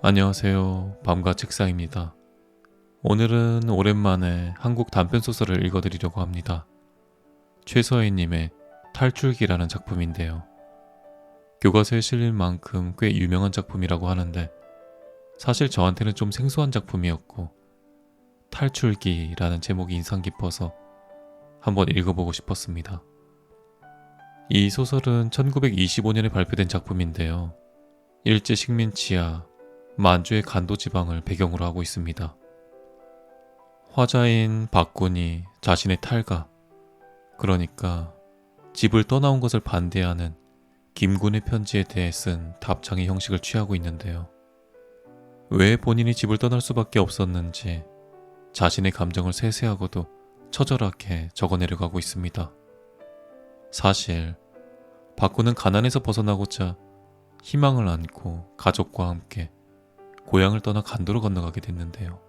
안녕하세요. 밤과 책상입니다. 오늘은 오랜만에 한국 단편소설을 읽어드리려고 합니다. 최서혜님의 탈출기라는 작품인데요. 교과서에 실릴 만큼 꽤 유명한 작품이라고 하는데 사실 저한테는 좀 생소한 작품이었고 탈출기라는 제목이 인상 깊어서 한번 읽어보고 싶었습니다. 이 소설은 1925년에 발표된 작품인데요. 일제 식민지하 만주의 간도 지방을 배경으로 하고 있습니다. 화자인 박군이 자신의 탈가, 그러니까 집을 떠나온 것을 반대하는 김군의 편지에 대해 쓴 답장의 형식을 취하고 있는데요. 왜 본인이 집을 떠날 수밖에 없었는지 자신의 감정을 세세하고도 처절하게 적어내려가고 있습니다. 사실 박군은 가난에서 벗어나고자 희망을 안고 가족과 함께 고향을 떠나 간도로 건너가게 됐는데요.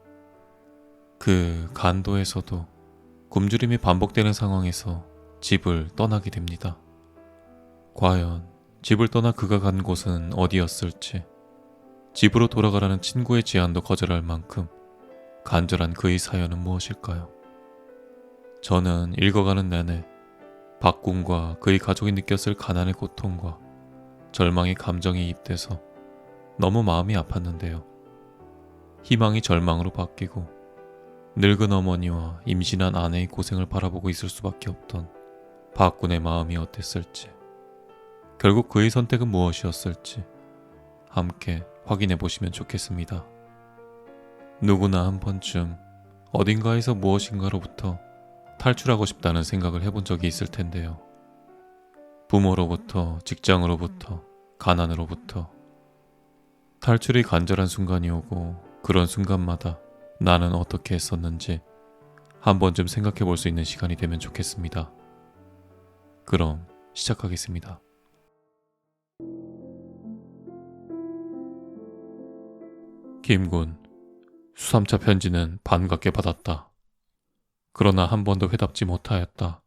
그 간도에서도 굶주림이 반복되는 상황에서 집을 떠나게 됩니다. 과연 집을 떠나 그가 간 곳은 어디였을지, 집으로 돌아가라는 친구의 제안도 거절할 만큼 간절한 그의 사연은 무엇일까요? 저는 읽어가는 내내 박군과 그의 가족이 느꼈을 가난의 고통과 절망의 감정이 입돼서 너무 마음이 아팠는데요. 희망이 절망으로 바뀌고 늙은 어머니와 임신한 아내의 고생을 바라보고 있을 수밖에 없던 박군의 마음이 어땠을지, 결국 그의 선택은 무엇이었을지 함께 확인해 보시면 좋겠습니다. 누구나 한 번쯤 어딘가에서 무엇인가로부터 탈출하고 싶다는 생각을 해본 적이 있을 텐데요. 부모로부터, 직장으로부터, 가난으로부터 탈출이 간절한 순간이 오고 그런 순간마다 나는 어떻게 했었는지 한 번쯤 생각해 볼 수 있는 시간이 되면 좋겠습니다. 그럼 시작하겠습니다. 김군, 수삼차 편지는 반갑게 받았다. 그러나 한 번도 회답지 못하였다.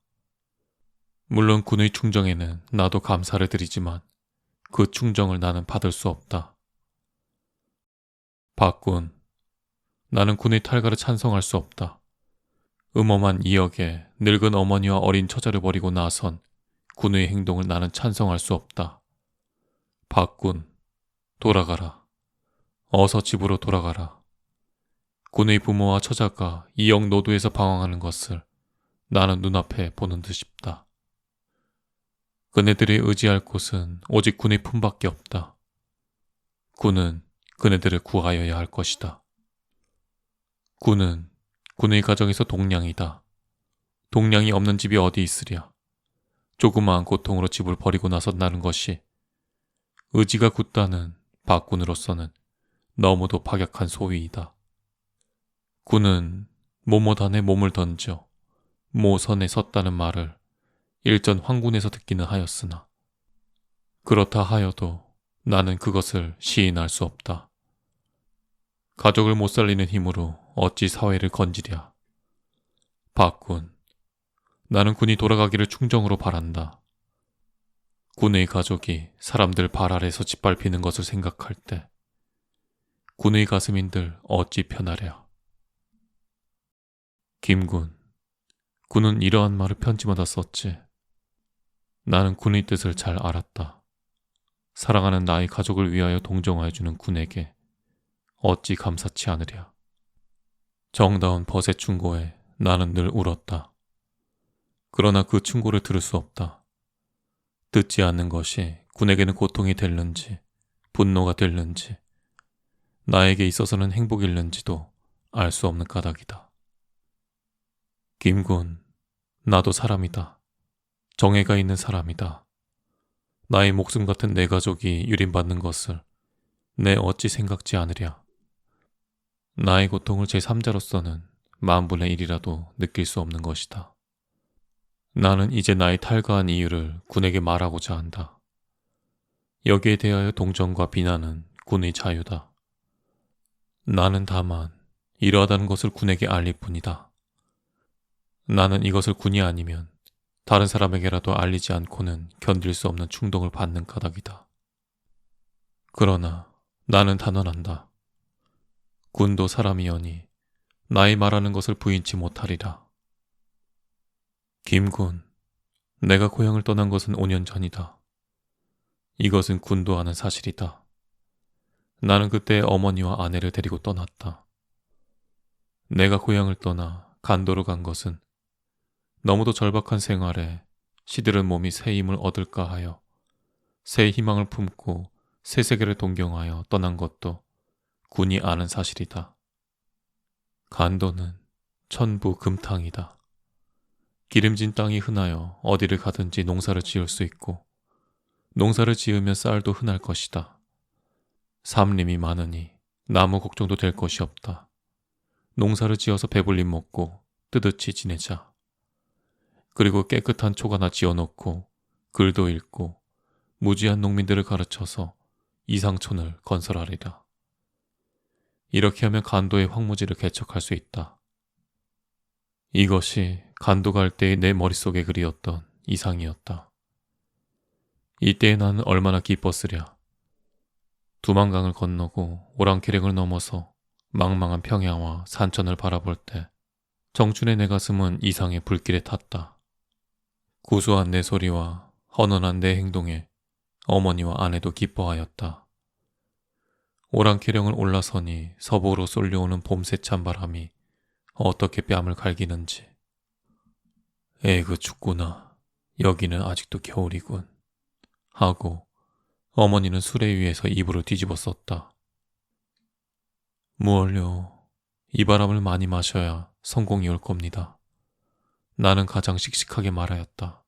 물론 군의 충정에는 나도 감사를 드리지만 그 충정을 나는 받을 수 없다. 박군, 나는 군의 탈가를 찬성할 수 없다. 음험한 이역에 늙은 어머니와 어린 처자를 버리고 나선 군의 행동을 나는 찬성할 수 없다. 박군, 돌아가라. 어서 집으로 돌아가라. 군의 부모와 처자가 이역 노도에서 방황하는 것을 나는 눈앞에 보는 듯 싶다. 그네들이 의지할 곳은 오직 군의 품밖에 없다. 군은 그네들을 구하여야 할 것이다. 군은 군의 가정에서 동량이다. 동량이 없는 집이 어디 있으랴. 조그마한 고통으로 집을 버리고 나선다는 것이 의지가 굳다는 박군으로서는 너무도 박약한 소위이다. 군은 모모단에 몸을 던져 모선에 섰다는 말을 일전 황군에서 듣기는 하였으나 그렇다 하여도 나는 그것을 시인할 수 없다. 가족을 못 살리는 힘으로 어찌 사회를 건지랴. 박군, 나는 군이 돌아가기를 충정으로 바란다. 군의 가족이 사람들 발 아래서 짓밟히는 것을 생각할 때 군의 가슴인들 어찌 편하랴. 김군, 군은 이러한 말을 편지마다 썼지. 나는 군의 뜻을 잘 알았다. 사랑하는 나의 가족을 위하여 동정하여주는 군에게 어찌 감사치 않으랴. 정다운 벗의 충고에 나는 늘 울었다. 그러나 그 충고를 들을 수 없다. 듣지 않는 것이 군에게는 고통이 될는지 분노가 될는지 나에게 있어서는 행복일는지도 알 수 없는 까닭이다. 김군, 나도 사람이다. 정예가 있는 사람이다. 나의 목숨 같은 내 가족이 유린받는 것을 내 어찌 생각지 않으랴. 나의 고통을 제3자로서는 만분의 1이라도 느낄 수 없는 것이다. 나는 이제 나의 탈가한 이유를 군에게 말하고자 한다. 여기에 대하여 동정과 비난은 군의 자유다. 나는 다만 이러하다는 것을 군에게 알릴 뿐이다. 나는 이것을 군이 아니면 다른 사람에게라도 알리지 않고는 견딜 수 없는 충동을 받는 까닭이다. 그러나 나는 단언한다. 군도 사람이여니 나의 말하는 것을 부인치 못하리라. 김군, 내가 고향을 떠난 것은 5년 전이다. 이것은 군도 아는 사실이다. 나는 그때 어머니와 아내를 데리고 떠났다. 내가 고향을 떠나 간도로 간 것은 너무도 절박한 생활에 시들은 몸이 새 힘을 얻을까 하여 새 희망을 품고 새 세계를 동경하여 떠난 것도 군이 아는 사실이다. 간도는 천부 금탕이다. 기름진 땅이 흔하여 어디를 가든지 농사를 지을 수 있고 농사를 지으면 쌀도 흔할 것이다. 삼림이 많으니 나무 걱정도 될 것이 없다. 농사를 지어서 배불리 먹고 뜨듯이 지내자. 그리고 깨끗한 촉 하나 지어놓고 글도 읽고 무지한 농민들을 가르쳐서 이상촌을 건설하리라. 이렇게 하면 간도의 황무지를 개척할 수 있다. 이것이 간도 갈 때의 내 머릿속에 그리웠던 이상이었다. 이때에 나는 얼마나 기뻤으랴. 두만강을 건너고 오랑캐령을 넘어서 망망한 평야와 산천을 바라볼 때 정춘의 내 가슴은 이상의 불길에 탔다. 구수한 내 소리와 헌헌한 내 행동에 어머니와 아내도 기뻐하였다. 오랑캐령을 올라서니 서부로 쏠려오는 봄새 찬바람이 어떻게 뺨을 갈기는지. 에이그 춥구나. 여기는 아직도 겨울이군. 하고 어머니는 수레 위에서 이불을 뒤집어 썼다. 무얼요. 이 바람을 많이 마셔야 성공이 올 겁니다. 나는 가장 씩씩하게 말하였다.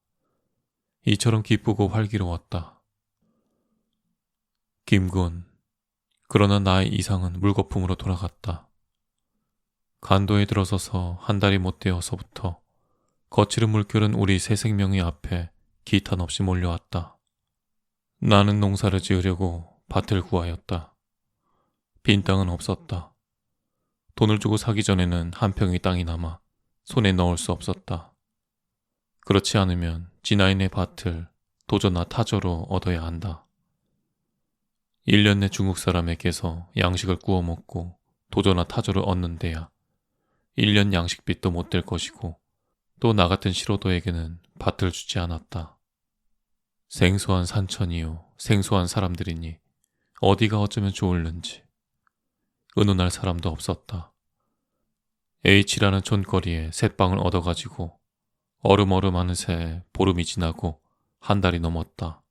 이처럼 기쁘고 활기로웠다. 김군, 그러나 나의 이상은 물거품으로 돌아갔다. 간도에 들어서서 한 달이 못 되어서부터 거칠은 물결은 우리 새 생명의 앞에 기탄 없이 몰려왔다. 나는 농사를 지으려고 밭을 구하였다. 빈 땅은 없었다. 돈을 주고 사기 전에는 한 평의 땅이 남아 손에 넣을 수 없었다. 그렇지 않으면 지나인의 밭을 도저나 타저로 얻어야 한다. 1년 내 중국 사람에게서 양식을 구워 먹고 도저나 타저를 얻는 데야 1년 양식빚도 못 될 것이고 또 나 같은 실오도에게는 밭을 주지 않았다. 생소한 산천이요 생소한 사람들이니 어디가 어쩌면 좋을는지 의논할 사람도 없었다. H라는 촌거리에 셋방을 얻어가지고 얼음얼음하는 새에 보름이 지나고 한 달이 넘었다.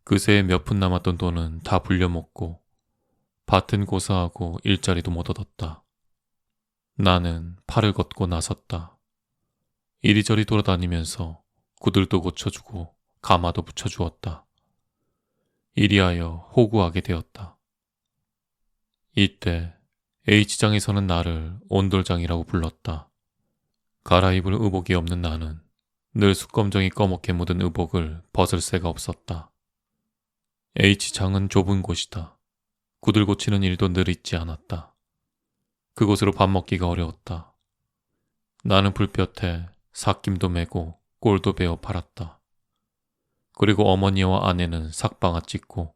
그새에 몇 푼 남았던 돈은 다 불려먹고 밭은 고사하고 일자리도 못 얻었다. 나는 팔을 걷고 나섰다. 이리저리 돌아다니면서 구들도 고쳐주고 가마도 붙여주었다. 이리하여 호구하게 되었다. 이때 H장에서는 나를 온돌장이라고 불렀다. 갈아입을 의복이 없는 나는 늘 숯검정이 꺼멓게 묻은 의복을 벗을 새가 없었다. H장은 좁은 곳이다. 구들 고치는 일도 늘 있지 않았다. 그곳으로 밥 먹기가 어려웠다. 나는 불볕에 삭김도 메고 꼴도 베어 팔았다. 그리고 어머니와 아내는 삭방아 찢고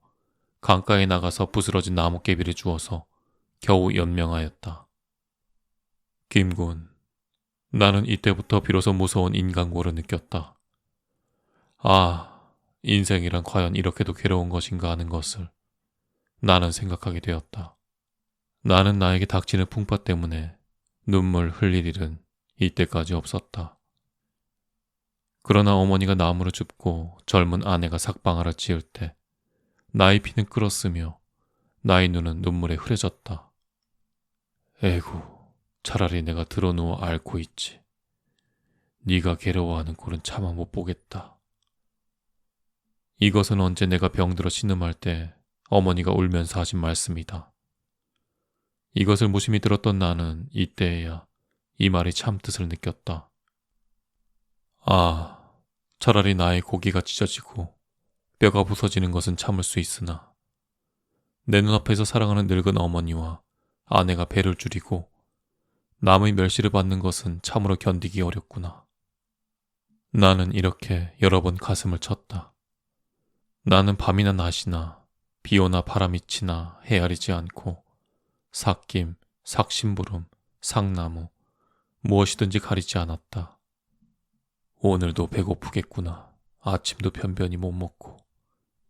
강가에 나가서 부스러진 나뭇개비를 주워서 겨우 연명하였다. 김군, 나는 이때부터 비로소 무서운 인간고를 느꼈다. 아, 인생이란 과연 이렇게도 괴로운 것인가 하는 것을 나는 생각하게 되었다. 나는 나에게 닥치는 풍파 때문에 눈물 흘릴 일은 이때까지 없었다. 그러나 어머니가 나무를 줍고 젊은 아내가 삭방아를 지을 때 나의 피는 끓었으며 나의 눈은 눈물에 흐려졌다. 에구, 차라리 내가 드러누워 앓고 있지. 네가 괴로워하는 꼴은 차마 못 보겠다. 이것은 언제 내가 병들어 신음할 때 어머니가 울면서 하신 말씀이다. 이것을 무심히 들었던 나는 이때에야 이 말이 참 뜻을 느꼈다. 아, 차라리 나의 고기가 찢어지고 뼈가 부서지는 것은 참을 수 있으나 내 눈앞에서 사랑하는 늙은 어머니와 아내가 배를 줄이고 남의 멸시를 받는 것은 참으로 견디기 어렵구나. 나는 이렇게 여러 번 가슴을 쳤다. 나는 밤이나 낮이나 비오나 바람이 치나 헤아리지 않고 삭김, 삭심부름, 상나무, 무엇이든지 가리지 않았다. 오늘도 배고프겠구나. 아침도 변변히 못 먹고.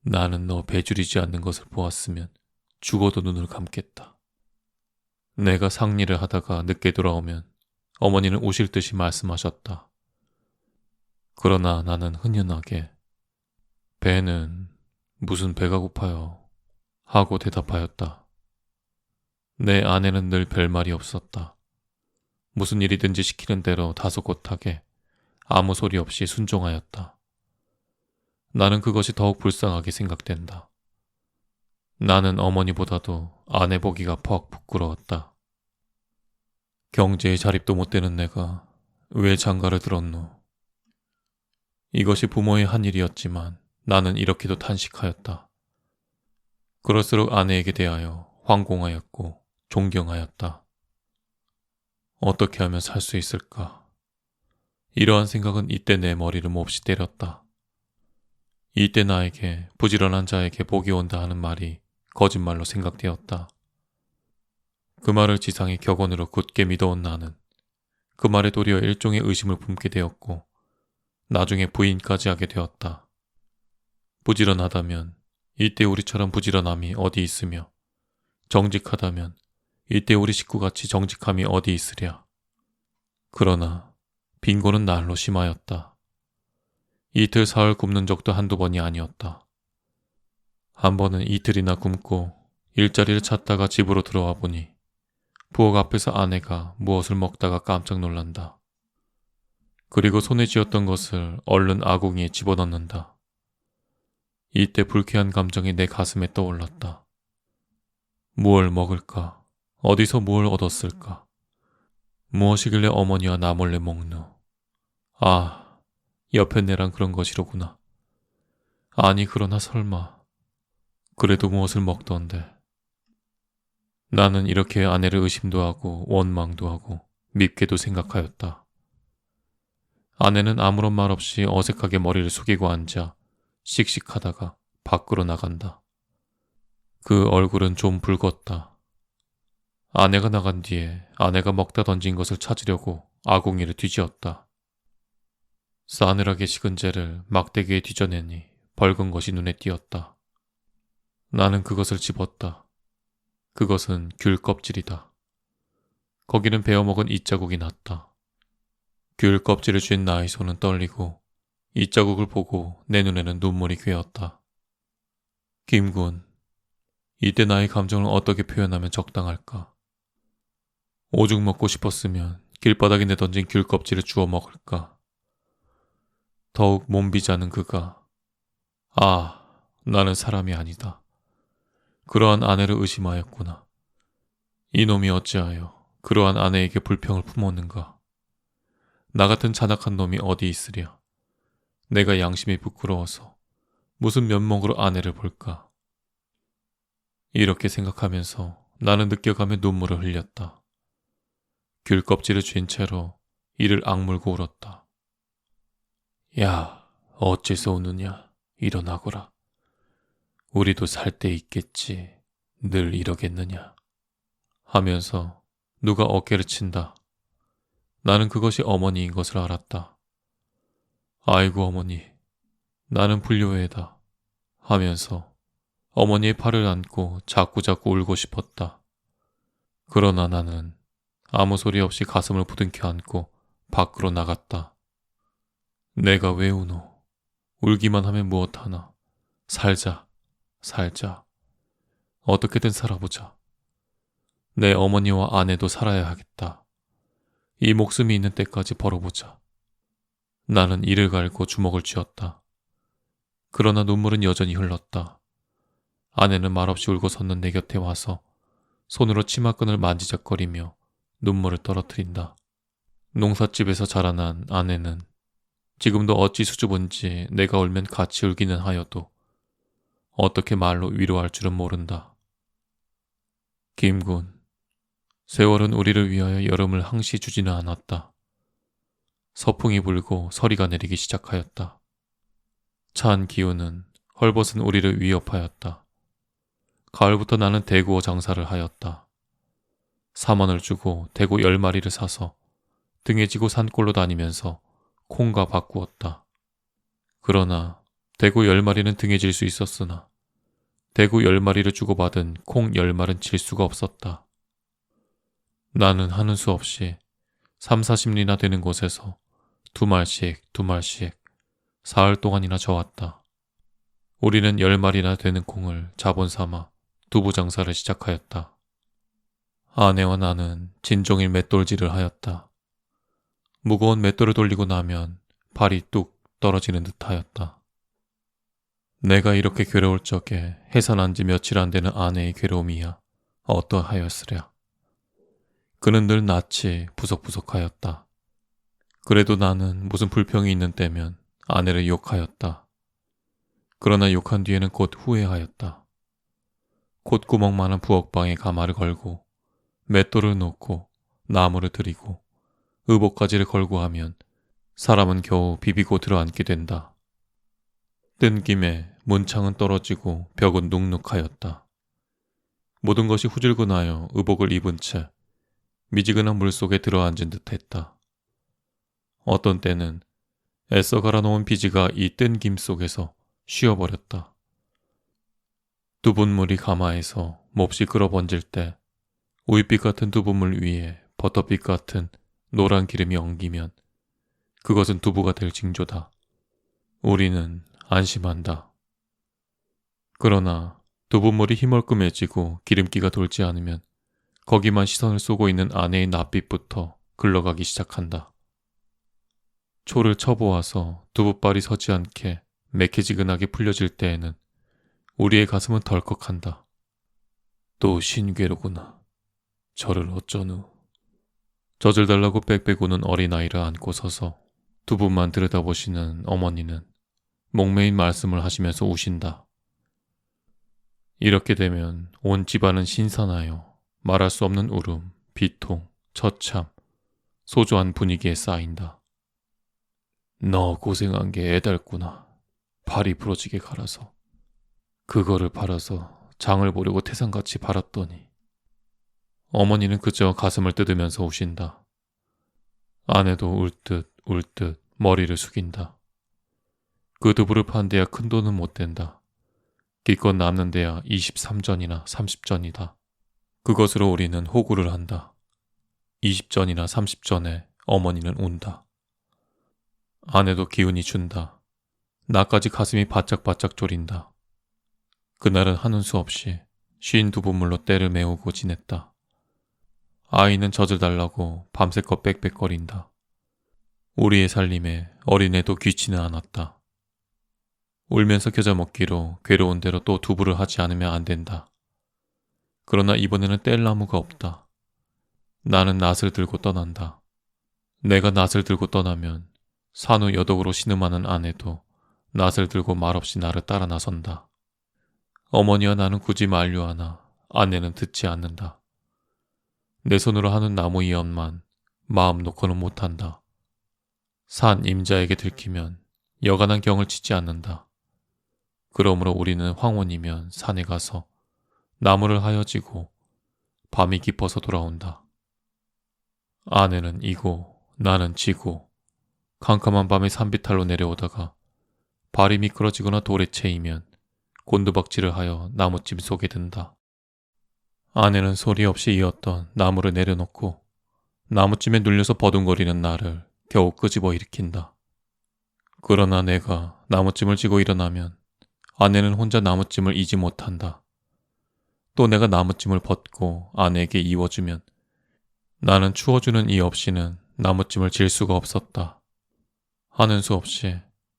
나는 너 배줄이지 않는 것을 보았으면 죽어도 눈을 감겠다. 내가 상리를 하다가 늦게 돌아오면 어머니는 우실 듯이 말씀하셨다. 그러나 나는 흔연하게 배는 무슨 배가 고파요 하고 대답하였다. 내 아내는 늘 별말이 없었다. 무슨 일이든지 시키는 대로 다소곳하게 아무 소리 없이 순종하였다. 나는 그것이 더욱 불쌍하게 생각된다. 나는 어머니보다도 아내 보기가 퍽 부끄러웠다. 경제의 자립도 못 되는 내가 왜 장가를 들었노? 이것이 부모의 한 일이었지만 나는 이렇게도 탄식하였다. 그럴수록 아내에게 대하여 황공하였고 존경하였다. 어떻게 하면 살 수 있을까? 이러한 생각은 이때 내 머리를 몹시 때렸다. 이때 나에게 부지런한 자에게 복이 온다 하는 말이 거짓말로 생각되었다. 그 말을 지상의 격언으로 굳게 믿어온 나는 그 말에 도리어 일종의 의심을 품게 되었고 나중에 부인까지 하게 되었다. 부지런하다면 이때 우리처럼 부지런함이 어디 있으며 정직하다면 이때 우리 식구같이 정직함이 어디 있으랴. 그러나 빈곤은 날로 심하였다. 이틀 사흘 굶는 적도 한두 번이 아니었다. 한 번은 이틀이나 굶고 일자리를 찾다가 집으로 들어와 보니 부엌 앞에서 아내가 무엇을 먹다가 깜짝 놀란다. 그리고 손에 쥐었던 것을 얼른 아궁이에 집어넣는다. 이때 불쾌한 감정이 내 가슴에 떠올랐다. 무얼 먹을까? 어디서 무얼 얻었을까? 무엇이길래 어머니와 나 몰래 먹노? 아, 옆에 내랑 그런 것이로구나. 아니 그러나 설마 그래도 무엇을 먹던데. 나는 이렇게 아내를 의심도 하고 원망도 하고 밉게도 생각하였다. 아내는 아무런 말 없이 어색하게 머리를 숙이고 앉아 씩씩하다가 밖으로 나간다. 그 얼굴은 좀 붉었다. 아내가 나간 뒤에 아내가 먹다 던진 것을 찾으려고 아궁이를 뒤지었다. 싸늘하게 식은 재를 막대기에 뒤져내니 벌건 것이 눈에 띄었다. 나는 그것을 집었다. 그것은 귤 껍질이다. 거기는 베어먹은 이자국이 났다. 귤 껍질을 쥔 나의 손은 떨리고 이자국을 보고 내 눈에는 눈물이 괴었다. 김군, 이때 나의 감정을 어떻게 표현하면 적당할까? 오죽 먹고 싶었으면 길바닥에 내던진 귤 껍질을 주워 먹을까? 더욱 몸비자는 그가 아, 나는 사람이 아니다. 그러한 아내를 의심하였구나. 이놈이 어찌하여 그러한 아내에게 불평을 품었는가? 나 같은 잔악한 놈이 어디 있으랴. 내가 양심이 부끄러워서 무슨 면목으로 아내를 볼까? 이렇게 생각하면서 나는 느껴가며 눈물을 흘렸다. 귤 껍질을 쥔 채로 이를 악물고 울었다. 야, 어째서 우느냐? 일어나거라. 우리도 살 때 있겠지. 늘 이러겠느냐. 하면서 누가 어깨를 친다. 나는 그것이 어머니인 것을 알았다. 아이고 어머니, 나는 불효애다. 하면서 어머니의 팔을 안고 자꾸자꾸 울고 싶었다. 그러나 나는 아무 소리 없이 가슴을 부둥켜 안고 밖으로 나갔다. 내가 왜 우노? 울기만 하면 무엇하나. 살자, 살자. 어떻게든 살아보자. 내 어머니와 아내도 살아야 하겠다. 이 목숨이 있는 때까지 벌어보자. 나는 이를 갈고 주먹을 쥐었다. 그러나 눈물은 여전히 흘렀다. 아내는 말없이 울고 섰는 내 곁에 와서 손으로 치마끈을 만지작거리며 눈물을 떨어뜨린다. 농삿집에서 자라난 아내는 지금도 어찌 수줍은지 내가 울면 같이 울기는 하여도 어떻게 말로 위로할 줄은 모른다. 김군, 세월은 우리를 위하여 여름을 항시 주지는 않았다. 서풍이 불고 서리가 내리기 시작하였다. 찬 기운은 헐벗은 우리를 위협하였다. 가을부터 나는 대구어 장사를 하였다. 4만원을 주고 대구 10마리를 사서 등에 지고 산골로 다니면서 콩과 바꾸었다. 그러나 대구 10마리는 등에 질 수 있었으나 대구 10마리를 주고받은 콩 10마리는 질 수가 없었다. 나는 하는 수 없이 3, 40리나 되는 곳에서 2말씩 사흘 동안이나 저었다. 우리는 10마리나 되는 콩을 자본 삼아 두부 장사를 시작하였다. 아내와 나는 진종일 맷돌질을 하였다. 무거운 맷돌을 돌리고 나면 발이 뚝 떨어지는 듯하였다. 내가 이렇게 괴로울 적에 해산한 지 며칠 안 되는 아내의 괴로움이야 어떠하였으랴. 그는 늘 낯이 부석부석하였다. 그래도 나는 무슨 불평이 있는 때면 아내를 욕하였다. 그러나 욕한 뒤에는 곧 후회하였다. 콧구멍만한 부엌방에 가마를 걸고 맷돌을 놓고 나무를 들이고 의복가지를 걸고 하면 사람은 겨우 비비고 들어앉게 된다. 뜬 김에 문창은 떨어지고 벽은 눅눅하였다. 모든 것이 후줄근하여 의복을 입은 채 미지근한 물속에 들어앉은 듯했다. 어떤 때는 애써 갈아놓은 비지가 이 뜬 김 속에서 쉬어버렸다. 두분물이 가마에서 몹시 끌어번질 때 우윳빛 같은 두부물 위에 버터빛 같은 노란 기름이 엉기면 그것은 두부가 될 징조다. 우리는 안심한다. 그러나 두부물이 희멀끔해지고 기름기가 돌지 않으면 거기만 시선을 쏘고 있는 아내의 낯빛부터 글러가기 시작한다. 초를 쳐보아서 두부발이 서지 않게 매캐지근하게 풀려질 때에는 우리의 가슴은 덜컥한다. 또 신괴로구나. 저를 어쩌누. 젖을 달라고 빽빽 우는 어린아이를 안고 서서 두부만 들여다보시는 어머니는 목매인 말씀을 하시면서 우신다. 이렇게 되면 온 집안은 신선하여 말할 수 없는 울음, 비통, 처참, 소조한 분위기에 쌓인다. 너 고생한 게 애달구나. 발이 부러지게 갈아서. 그거를 팔아서 장을 보려고 태산같이 팔았더니. 어머니는 그저 가슴을 뜯으면서 우신다. 아내도 울 듯 머리를 숙인다. 그 두부를 판 데야 큰 돈은 못 된다. 기껏 남는 데야 23전이나 30전이다. 그것으로 우리는 호구를 한다. 20전이나 30전에 어머니는 운다. 아내도 기운이 준다. 나까지 가슴이 바짝바짝 졸인다. 그날은 하는 수 없이 쉰 두부물로 때를 메우고 지냈다. 아이는 젖을 달라고 밤새껏 빽빽거린다. 우리의 살림에 어린애도 귀치는 않았다. 울면서 겨자 먹기로 괴로운 대로 또 두부를 하지 않으면 안 된다. 그러나 이번에는 뗄 나무가 없다. 나는 낫을 들고 떠난다. 내가 낫을 들고 떠나면 산후 여독으로 신음하는 아내도 낫을 들고 말없이 나를 따라 나선다. 어머니와 나는 굳이 만류하나 아내는 듣지 않는다. 내 손으로 하는 나무 이연만 마음 놓고는 못한다. 산 임자에게 들키면 여간한 경을 치지 않는다. 그러므로 우리는 황혼이면 산에 가서 나무를 하여지고 밤이 깊어서 돌아온다. 아내는 이고 나는 지고 캄캄한 밤에 산비탈로 내려오다가 발이 미끄러지거나 돌에 채이면 곤두박질을 하여 나무집 속에 든다. 아내는 소리 없이 이었던 나무를 내려놓고 나무찜에 눌려서 버둥거리는 나를 겨우 끄집어 일으킨다. 그러나 내가 나무찜을 지고 일어나면 아내는 혼자 나무찜을 이지 못한다. 또 내가 나무찜을 벗고 아내에게 이워주면 나는 추워주는 이 없이는 나무찜을 질 수가 없었다. 하는 수 없이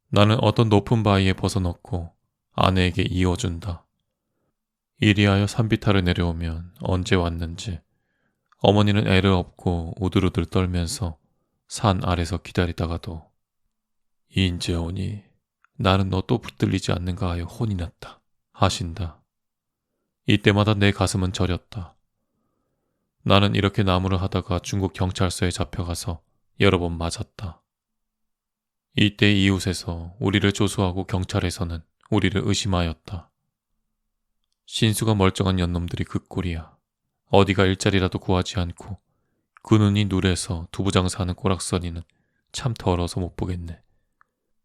나는 어떤 높은 바위에 벗어놓고 아내에게 이어준다. 이리하여 산비탈을 내려오면 언제 왔는지 어머니는 애를 업고 우들우들 떨면서 산 아래서 기다리다가도 인제 오니 나는 너 또 붙들리지 않는가 하여 혼이 났다 하신다. 이때마다 내 가슴은 저렸다. 나는 이렇게 나무를 하다가 중국 경찰서에 잡혀가서 여러 번 맞았다. 이때 이웃에서 우리를 조수하고 경찰에서는 우리를 의심하였다. 신수가 멀쩡한 연놈들이 그 꼴이야. 어디가 일자리라도 구하지 않고 그 눈이 누래서 두부장사하는 꼬락서니는 참 더러워서 못 보겠네.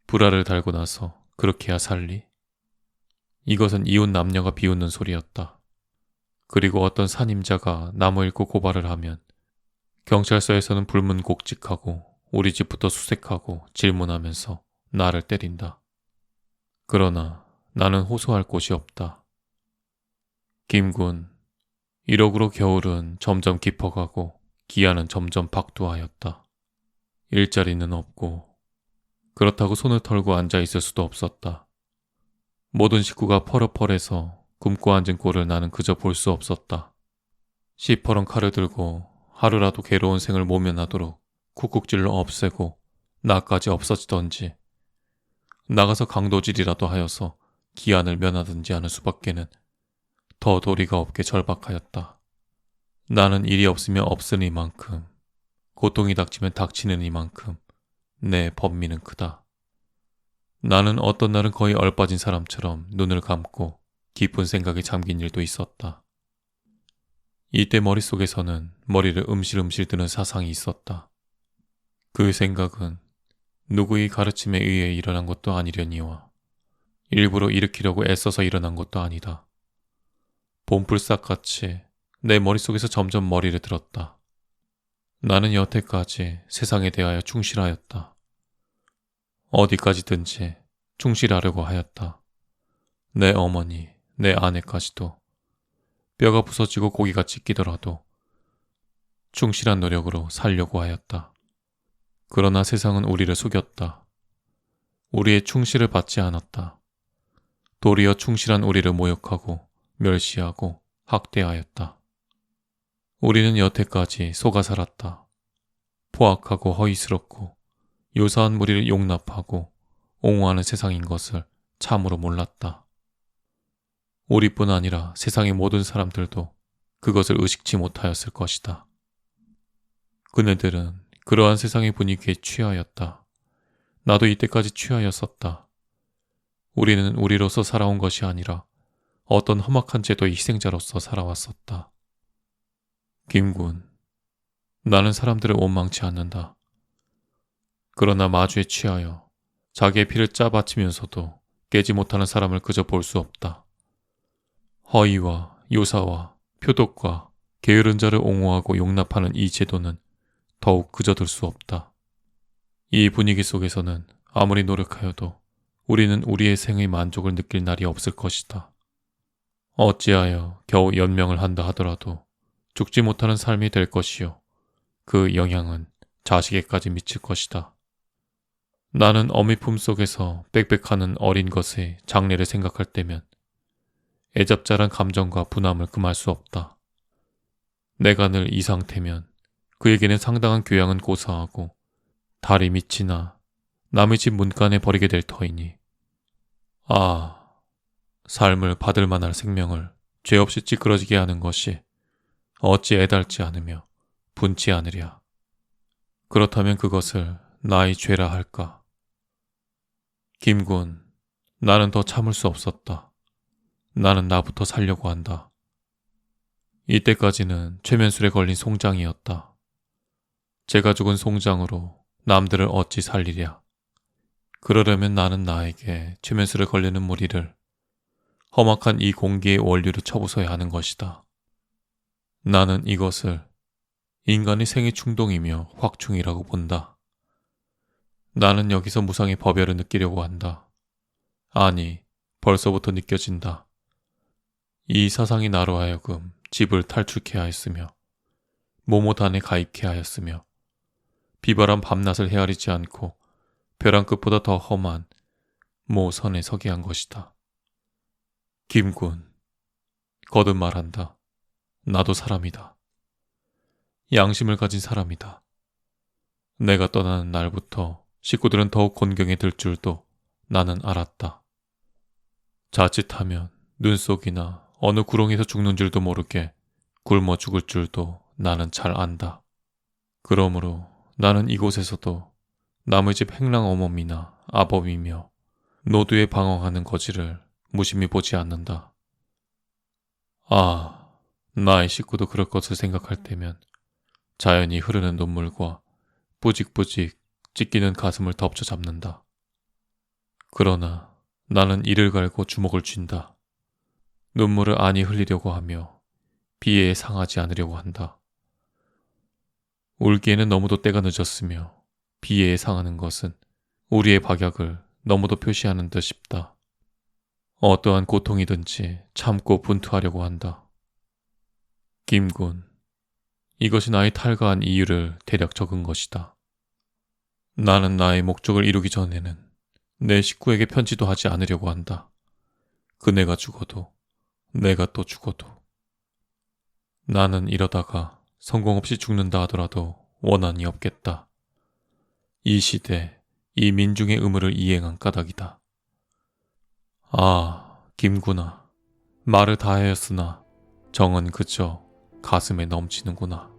불알을 달고 나서 그렇게야 살리? 이것은 이웃 남녀가 비웃는 소리였다. 그리고 어떤 산임자가 나무 읽고 고발을 하면 경찰서에서는 불문곡직하고 우리 집부터 수색하고 질문하면서 나를 때린다. 그러나 나는 호소할 곳이 없다. 김군, 1억으로 겨울은 점점 깊어가고 기한은 점점 박두하였다. 일자리는 없고 그렇다고 손을 털고 앉아있을 수도 없었다. 모든 식구가 펄럭펄해서 굶고 앉은 꼴을 나는 그저 볼 수 없었다. 시퍼런 칼을 들고 하루라도 괴로운 생을 모면하도록 쿡쿡 찔러 없애고 나까지 없어지던지 나가서 강도질이라도 하여서 기한을 면하든지 하는 수밖에는 더 도리가 없게 절박하였다. 나는 일이 없으면 없은 이만큼, 고통이 닥치면 닥치는 이만큼 내 범위는 크다. 나는 어떤 날은 거의 얼빠진 사람처럼 눈을 감고 깊은 생각에 잠긴 일도 있었다. 이때 머릿속에서는 머리를 음실음실 드는 사상이 있었다. 그 생각은 누구의 가르침에 의해 일어난 것도 아니려니와 일부러 일으키려고 애써서 일어난 것도 아니다. 봄불싹같이 내 머릿속에서 점점 머리를 들었다. 나는 여태까지 세상에 대하여 충실하였다. 어디까지든지 충실하려고 하였다. 내 어머니, 내 아내까지도 뼈가 부서지고 고기가 찢기더라도 충실한 노력으로 살려고 하였다. 그러나 세상은 우리를 속였다. 우리의 충실을 받지 않았다. 도리어 충실한 우리를 모욕하고 멸시하고 학대하였다. 우리는 여태까지 속아 살았다. 포악하고 허위스럽고 요사한 무리를 용납하고 옹호하는 세상인 것을 참으로 몰랐다. 우리뿐 아니라 세상의 모든 사람들도 그것을 의식치 못하였을 것이다. 그네들은 그러한 세상의 분위기에 취하였다. 나도 이때까지 취하였었다. 우리는 우리로서 살아온 것이 아니라 어떤 험악한 제도의 희생자로서 살아왔었다. 김군, 나는 사람들을 원망치 않는다. 그러나 마주에 취하여 자기의 피를 짜바치면서도 깨지 못하는 사람을 그저 볼 수 없다. 허위와 요사와 표독과 게으른 자를 옹호하고 용납하는 이 제도는 더욱 그저들 수 없다. 이 분위기 속에서는 아무리 노력하여도 우리는 우리의 생의 만족을 느낄 날이 없을 것이다. 어찌하여 겨우 연명을 한다 하더라도 죽지 못하는 삶이 될 것이요. 그 영향은 자식에까지 미칠 것이다. 나는 어미 품속에서 빽빽하는 어린 것의 장래를 생각할 때면 애잡자란 감정과 분함을 금할 수 없다. 내가 늘 이 상태면 그에게는 상당한 교양은 고사하고 달이 밑이나 남의 집 문간에 버리게 될 터이니 삶을 받을 만할 생명을 죄 없이 찌그러지게 하는 것이 어찌 애달지 않으며 분치 않으랴. 그렇다면 그것을 나의 죄라 할까? 김군, 나는 더 참을 수 없었다. 나는 나부터 살려고 한다. 이때까지는 최면술에 걸린 송장이었다. 제가 죽은 송장으로 남들을 어찌 살리랴. 그러려면 나는 나에게 최면술에 걸리는 무리를 험악한 이 공기의 원류로 쳐부숴야 하는 것이다. 나는 이것을 인간의 생의 충동이며 확충이라고 본다. 나는 여기서 무상의 법열을 느끼려고 한다. 아니, 벌써부터 느껴진다. 이 사상이 나로 하여금 집을 탈출케 하였으며 모모단에 가입케 하였으며 비바람 밤낮을 헤아리지 않고 벼랑 끝보다 더 험한 모선에 서게 한 것이다. 김군, 거듭 말한다. 나도 사람이다. 양심을 가진 사람이다. 내가 떠나는 날부터 식구들은 더욱 곤경에 들 줄도 나는 알았다. 자칫하면 눈 속이나 어느 구렁이에서 죽는 줄도 모르게 굶어 죽을 줄도 나는 잘 안다. 그러므로 나는 이곳에서도 남의 집 행랑 어머니나 아범이며 노두에 방황하는 거지를 무심히 보지 않는다. 나의 식구도 그럴 것을 생각할 때면 자연히 흐르는 눈물과 뿌직뿌직 찢기는 가슴을 덮쳐 잡는다. 그러나 나는 이를 갈고 주먹을 쥔다. 눈물을 안이 흘리려고 하며 비애에 상하지 않으려고 한다. 울기에는 너무도 때가 늦었으며 비애에 상하는 것은 우리의 박약을 너무도 표시하는 듯 싶다. 어떠한 고통이든지 참고 분투하려고 한다. 김군, 이것이 나의 탈가한 이유를 대략 적은 것이다. 나는 나의 목적을 이루기 전에는 내 식구에게 편지도 하지 않으려고 한다. 그네가 죽어도 내가 또 죽어도. 나는 이러다가 성공 없이 죽는다 하더라도 원한이 없겠다. 이 시대, 이 민중의 의무를 이행한 까닭이다. 아, 김구나. 말을 다하였으나 정은 그저 가슴에 넘치는구나.